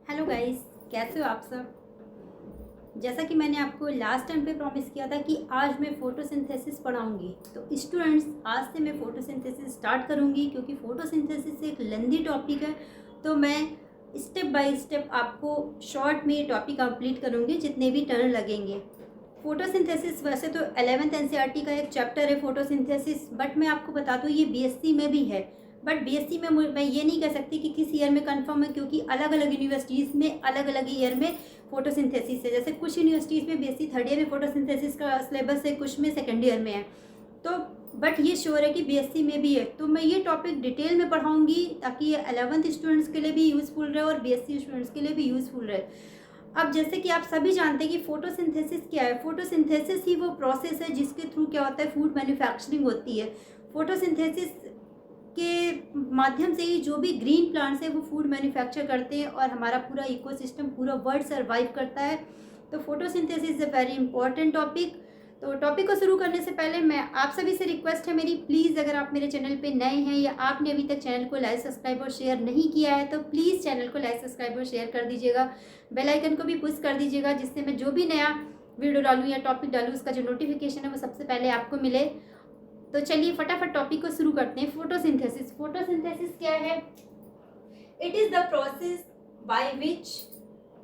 Hello guys, कैसे हो आप सब। जैसा कि मैंने आपको लास्ट टाइम पे प्रॉमिस किया था कि आज मैं फोटोसिंथेसिस पढ़ाऊंगी, तो स्टूडेंट्स आज से मैं फोटोसिंथेसिस स्टार्ट करूंगी क्योंकि फोटोसिंथेसिस एक लेंदी टॉपिक है। तो मैं स्टेप बाय स्टेप आपको शॉर्ट में ये टॉपिक कंप्लीट करूंगी जितने भी टर्न लगेंगे। फोटोसिंथेसिस वैसे तो 11th एनसीईआरटी का एक चैप्टर है फोटोसिंथेसिस, बट मैं आपको बता दूँ ये बीएससी में भी है। बट बीएससी में मैं ये नहीं कह सकती कि किस ईयर में कंफर्म है, क्योंकि अलग अलग यूनिवर्सिटीज़ में अलग अलग ईयर में फोटोसिंथेसिस है। जैसे कुछ यूनिवर्सिटीज़ में बीएससी थर्ड ईयर में फोटोसिंथेसिस का सिलेबस है, कुछ में सेकेंड ईयर में है। तो बट ये श्योर है कि बीएससी में भी है। तो मैं ये टॉपिक डिटेल में पढ़ाऊंगी ताकि ये 11th स्टूडेंट्स के लिए भी यूज़फुल रहे और बीएससी स्टूडेंट्स के लिए भी यूज़फुल रहे। अब जैसे कि आप सभी जानते हैं कि फोटोसिंथेसिस क्या है। फोटोसिंथेसिस ही वो प्रोसेस है जिसके थ्रू क्या होता है, फूड मैन्युफैक्चरिंग होती है। फोटोसिंथेसिस के माध्यम से ही जो भी ग्रीन प्लांट्स है वो फूड मैन्युफैक्चर करते हैं और हमारा पूरा इकोसिस्टम, पूरा वर्ल्ड सर्वाइव करता है। तो photosynthesis is a very important topic. तो टॉपिक को शुरू करने से पहले मैं आप सभी से रिक्वेस्ट है मेरी, प्लीज़ अगर आप मेरे चैनल पे नए हैं या आपने अभी तक चैनल को लाइक सब्सक्राइब और शेयर नहीं किया है तो प्लीज़ चैनल को लाइक सब्सक्राइब और शेयर कर दीजिएगा। बेल आइकन को भी पुश कर दीजिएगा जिससे मैं जो भी नया वीडियो डालूँ या टॉपिक डालूँ उसका जो नोटिफिकेशन है वो सबसे पहले आपको मिले। तो चलिए फटाफट टॉपिक को शुरू करते हैं। फोटोसिंथेसिस क्या है? It is the process by which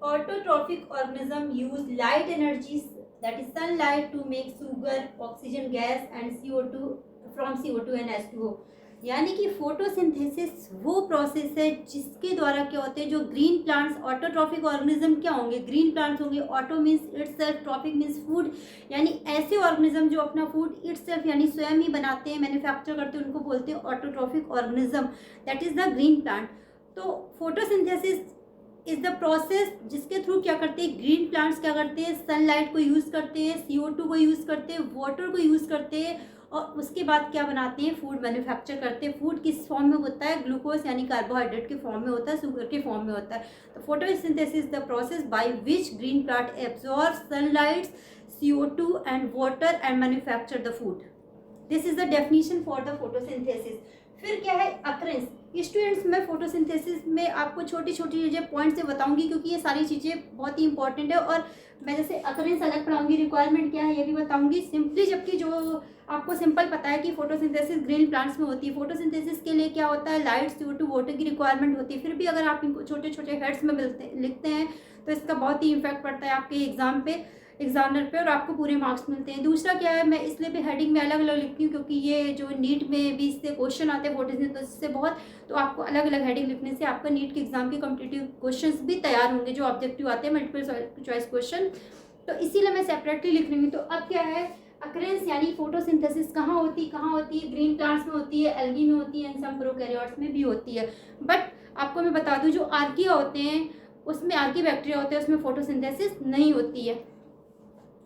autotrophic organism use light energy that is sunlight to make sugar, oxygen gas and CO2 from CO2 and H2O। यानी कि फोटोसिंथेसिस वो प्रोसेस है जिसके द्वारा क्या होते हैं, जो ग्रीन प्लांट्स, ऑटोट्रॉफिक ऑर्गेनिज्म क्या होंगे, ग्रीन प्लांट्स होंगे। Auto means itself, trophic means food, यानी ऐसे ऑर्गेनिज्म जो अपना फूड इटसेल्फ यानी स्वयं ही बनाते हैं, मैन्युफैक्चर करते हैं, उनको बोलते हैं autotrophic organism, that is the green plant. तो फोटोसिंथेसिस इज द प्रोसेस जिसके थ्रू क्या करते हैं, ग्रीन प्लांट्स क्या करते हैं, सनलाइट को यूज़ करते हैं, CO2 को यूज़ करते हैं, वाटर को यूज़ करते हैं और उसके बाद क्या बनाते हैं, फूड मैन्युफैक्चर करते हैं। फूड किस फॉर्म में होता है, ग्लूकोज यानी कार्बोहाइड्रेट के फॉर्म में होता है, शुगर के फॉर्म में होता है। तो photosynthesis the process by which green plant absorb sunlight, CO2 and water and manufacture the food. This is the definition for the photosynthesis. फिर क्या है अकरेंस। स्टूडेंट्स, मैं फोटोसिंथेसिस में आपको छोटी छोटी चीज़ें पॉइंट से बताऊंगी क्योंकि ये सारी चीज़ें बहुत ही इंपॉर्टेंट है। और मैं जैसे अकरेंस अलग पढ़ाऊंगी, रिक्वायरमेंट क्या है ये भी बताऊंगी सिंपली, जबकि जो आपको सिंपल पता है कि फोटोसिंथेसिस ग्रीन प्लांट्स में होती है। फोटोसिंथेसिस के लिए क्या होता है, लाइट, CO2, वाटर की रिक्वायरमेंट होती है। फिर भी अगर आप इनको छोटे छोटे हेड्स में लिखते हैं तो इसका बहुत ही इम्पैक्ट पड़ता है आपके एग्जाम पे, एग्जामिनर पे, और आपको पूरे मार्क्स मिलते हैं। दूसरा क्या है, मैं इसलिए भी हेडिंग में अलग अलग लिखती हूँ क्योंकि ये जो नीट में भी इससे क्वेश्चन आते हैं फोटोसिंथेसिस से बहुत, तो आपको अलग अलग हेडिंग लिखने से आपका नीट के एग्जाम के कॉम्पिटिटिव क्वेश्चंस भी तैयार होंगे, जो ऑब्जेक्टिव आते हैं मल्टीपल चॉइस क्वेश्चन। तो इसीलिए मैं सेपरेटली लिख रही हूँ। तो अब क्या है अकरेंस, यानी फोटोसिंथेसिस कहाँ होती है, ग्रीन प्लांट्स में होती है, एल्गी में होती है, एंड सम प्रोकैरियोट्स में भी होती है। बट आपको मैं बता दूँ जो आर्किया होते हैं उसमें, आर्की बैक्टीरिया होते हैं उसमें फोटोसिंथेसिस नहीं होती है।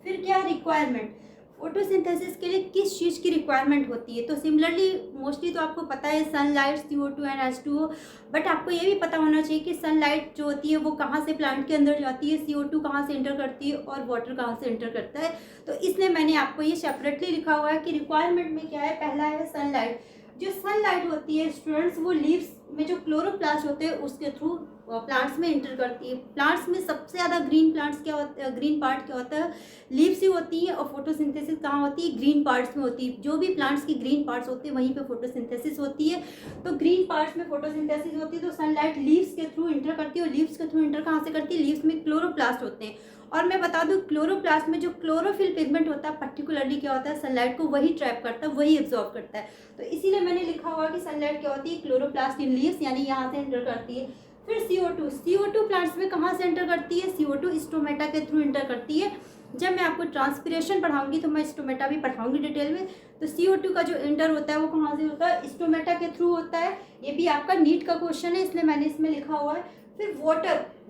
फिर क्या रिक्वायरमेंट, फोटोसिंथेसिस के लिए किस चीज़ की रिक्वायरमेंट होती है। तो सिमिलरली मोस्टली तो आपको पता है sunlight, CO2 and H2O, but आपको ये भी पता होना चाहिए कि सनलाइट जो होती है वो कहाँ से प्लांट के अंदर जाती है, CO2 कहाँ से एंटर करती है और वाटर कहाँ से एंटर करता है। तो इसलिए मैंने आपको ये सेपरेटली लिखा हुआ है कि रिक्वायरमेंट में क्या है। पहला है सनलाइट। जो सनलाइट होती है स्टूडेंट्स, वो लीव्स में जो क्लोरोप्लास्ट होते हैं उसके थ्रू प्लांट्स में इंटर करती है। प्लांट्स में सबसे ज़्यादा ग्रीन प्लांट्स क्या होता है, ग्रीन पार्ट क्या होता है, लीव्स ही होती है। और फोटोसिंथेसिस कहाँ होती है, ग्रीन पार्ट्स में होती है। जो भी प्लांट्स की ग्रीन पार्ट्स होते हैं वहीं पे फोटोसिंथेसिस होती है। तो ग्रीन पार्ट्स में फोटोसिंथेसिस होती है। तो सनलाइट लीव्स के थ्रू इंटर करती है। और लीव्स के थ्रू इंटर कहाँ से करती है, लीव्स में क्लोरोप्लास्ट होते हैं। और मैं बता दूं क्लोरोप्लास्ट में जो क्लोरोफिल पिगमेंट होता है पर्टिकुलरली क्या होता है, सनलाइट को वही ट्रैप करता है, वही एब्जॉर्ब करता है। तो इसीलिए मैंने लिखा हुआ कि सनलाइट क्या होती है, क्लोरोप्लास्ट इन लीव्स, यानी यहाँ से एंटर करती है। फिर CO2 प्लांट्स में कहाँ से एंटर करती है, CO2 स्टोमेटा के थ्रू एंटर करती है। जब मैं आपको ट्रांसपिरेशन पढ़ाऊंगी तो मैं स्टोमेटा भी पढ़ाऊंगी डिटेल में। तो CO2 का जो एंटर होता है वो कहाँ से होता है, स्टोमेटा के थ्रू होता है। ये भी आपका नीट का क्वेश्चन है इसलिए मैंने इसमें लिखा हुआ है। फिर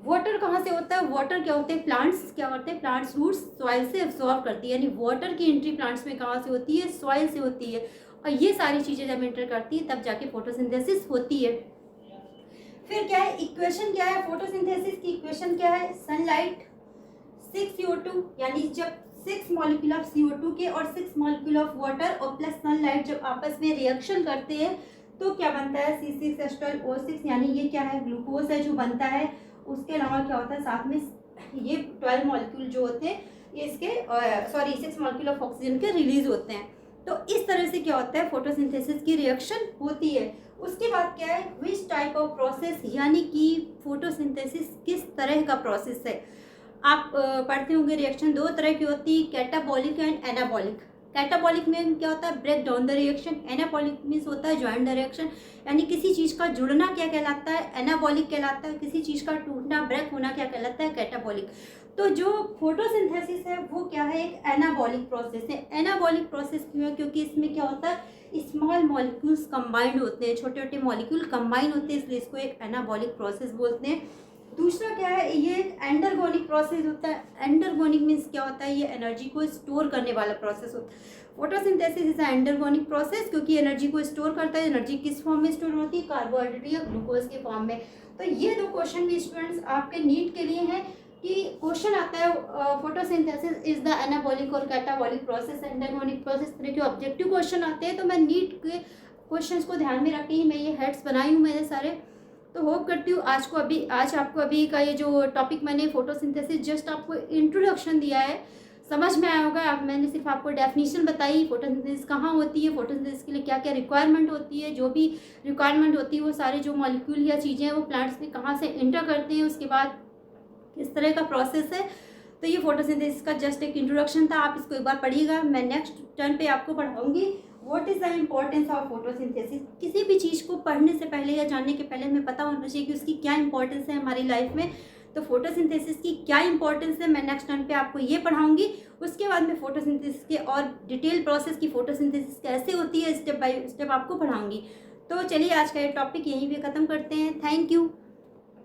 वाटर कहाँ से होता है, वाटर क्या होते हैं, प्लांट्स क्या करते हैं, प्लांट्स रूट्स सॉइल से एब्जॉर्ब करती है। यानी वाटर की एंट्री प्लांट्स में कहाँ से होती है, सॉइल से होती है। और ये सारी चीज़ें जब एंटर करती है तब जाके फोटोसिंथेसिस होती है। फिर क्या है इक्वेशन, क्या है फोटोसिंथेसिस की इक्वेशन क्या है, सनलाइट 6CO2, यानी जब 6 मॉलिक्यूल ऑफ CO2 के और 6 मॉलिक्यूल ऑफ वाटर और प्लस सनलाइट जब आपस में रिएक्शन करते हैं तो क्या बनता है, C6H12O6, यानी ये क्या है ग्लूकोज है जो बनता है। उसके अलावा क्या होता है साथ में ये 12 मॉलिक्यूल जो होते हैं ये इसके 6 मॉलिक्यूल ऑफ ऑक्सीजन के रिलीज होते हैं। तो इस तरह से क्या होता है फोटोसिंथेसिस की रिएक्शन होती है। उसके बाद क्या है विच टाइप ऑफ प्रोसेस, यानी कि फोटोसिंथेसिस किस तरह का प्रोसेस है। आप पढ़ते होंगे रिएक्शन दो तरह की होती है, कैटाबॉलिक एंड एनाबॉलिक। कैटाबॉलिक में क्या होता है break down the reaction, anabolic means होता है ज्वाइन द रिएक्शन, यानी किसी चीज़ का जुड़ना क्या कहलाता है एनाबॉलिक कहलाता है, किसी चीज़ का टूटना ब्रेक होना क्या कहलाता है कैटाबॉलिक। तो जो फोटोसिंथेसिस है वो क्या है एक एनाबॉलिक प्रोसेस है। एनाबॉलिक प्रोसेस क्यों है, क्योंकि इसमें क्या होता है स्मॉल मॉलिक्यूल्स कंबाइंड होते हैं, छोटे छोटे मॉलिक्यूल कंबाइन होते हैं, इसलिए इसको एक एनाबॉलिक प्रोसेस बोलते हैं। दूसरा क्या है ये एक एंडरगोनिक प्रोसेस होता है। एंडरगोनिक मीन्स क्या होता है ये एनर्जी को स्टोर करने वाला प्रोसेस होता है। फोटोसिंथेसिस इज एंडरगोनिक प्रोसेस क्योंकि एनर्जी को स्टोर करता है। एनर्जी किस फॉर्म में स्टोर होती है कार्बोहाइड्रेट या ग्लूकोज के फॉर्म में। तो ये दो क्वेश्चन भी स्टूडेंट्स आपके नीट के लिए हैं कि क्वेश्चन आता है फोटोसिंथेसिस इज द एनाबॉलिक और कैटाबॉलिक प्रोसेस एंडरगोनिक प्रोसेस, तरह के ऑब्जेक्टिव क्वेश्चन आते हैं। तो मैं नीट के क्वेश्चंस को ध्यान में रख के ही मैं ये हेड्स बनाई हूँ मेरे सारे। तो होप करती हूँ आज आपको अभी का ये जो टॉपिक मैंने फोटोसिंथेसिस जस्ट आपको इंट्रोडक्शन दिया है समझ में आया होगा। मैंने सिर्फ आपको डेफिनेशन बताई फोटोसिंथेसिस कहाँ होती है, फोटोसिंथेसिस के लिए क्या क्या रिक्वायरमेंट होती है, जो भी रिक्वायरमेंट होती है वो सारे जो मॉलिक्यूल या चीज़ें हैं वो प्लांट्स में कहाँ से इंटर करते हैं, उसके बाद इस तरह का प्रोसेस है। तो ये फोटोसिंथेसिस का जस्ट एक इंट्रोडक्शन था, आप इसको एक बार पढ़िएगा। मैं नेक्स्ट टर्न पे आपको पढ़ाऊंगी what is the importance of photosynthesis. किसी भी चीज़ को पढ़ने से पहले या जानने के पहले हमें पता होना चाहिए कि उसकी क्या इंपॉर्टेंस है हमारी लाइफ में। तो फोटोसिंथेसिस की क्या इंपॉर्टेंस है मैं नेक्स्ट टर्न पे आपको ये पढ़ाऊंगी। उसके बाद में फोटोसिंथेसिस के और डिटेल प्रोसेस की फोटोसिंथेसिस कैसे होती है स्टेप बाय स्टेप आपको पढ़ाऊंगी। तो चलिए आज का ये टॉपिक यहीं पे ख़त्म करते हैं। Thank you.